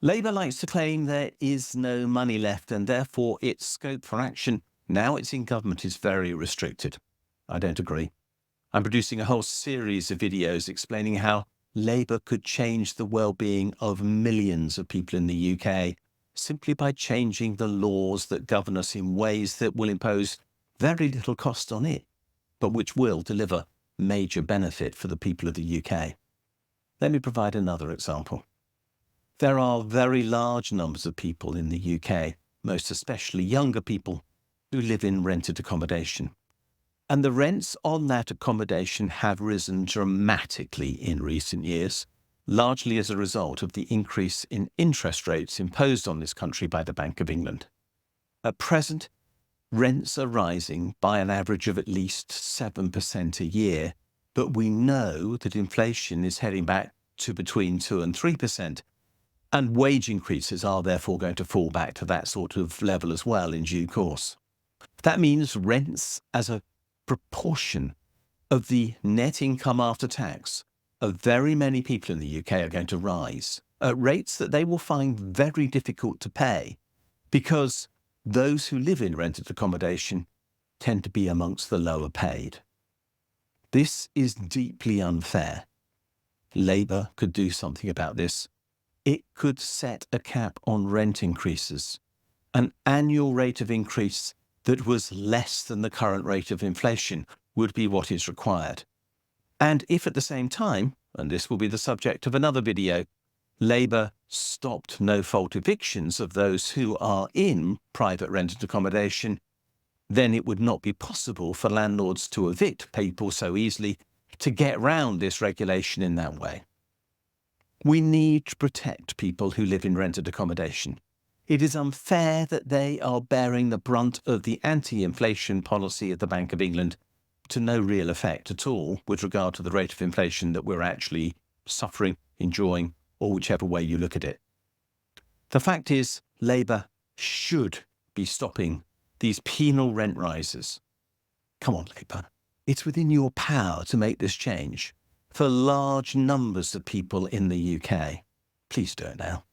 Labour likes to claim there is no money left and therefore its scope for action, now it's in government, is very restricted. I don't agree. I'm producing a whole series of videos explaining how Labour could change the well-being of millions of people in the UK simply by changing the laws that govern us in ways that will impose very little cost on it, but which will deliver major benefit for the people of the UK. Let me provide another example. There are very large numbers of people in the UK, most especially younger people, who live in rented accommodation. And the rents on that accommodation have risen dramatically in recent years, largely as a result of the increase in interest rates imposed on this country by the Bank of England. At present, rents are rising by an average of at least 7% a year, but we know that inflation is heading back to between 2 and 3%, and wage increases are therefore going to fall back to that sort of level as well in due course. That means rents as a proportion of the net income after tax of very many people in the UK are going to rise at rates that they will find very difficult to pay, because those who live in rented accommodation tend to be amongst the lower paid. This is deeply unfair. Labour could do something about this. It could set a cap on rent increases, an annual rate of increase that was less than the current rate of inflation would be what is required. And if at the same time, and this will be the subject of another video, Labour stopped no-fault evictions of those who are in private rented accommodation, then it would not be possible for landlords to evict people so easily to get round this regulation in that way. We need to protect people who live in rented accommodation. It is unfair that they are bearing the brunt of the anti-inflation policy of the Bank of England to no real effect at all with regard to the rate of inflation that we're actually suffering, enjoying, or whichever way you look at it. The fact is, Labour should be stopping these penal rent rises. Come on, Labour. It's within your power to make this change for large numbers of people in the UK. Please do it now.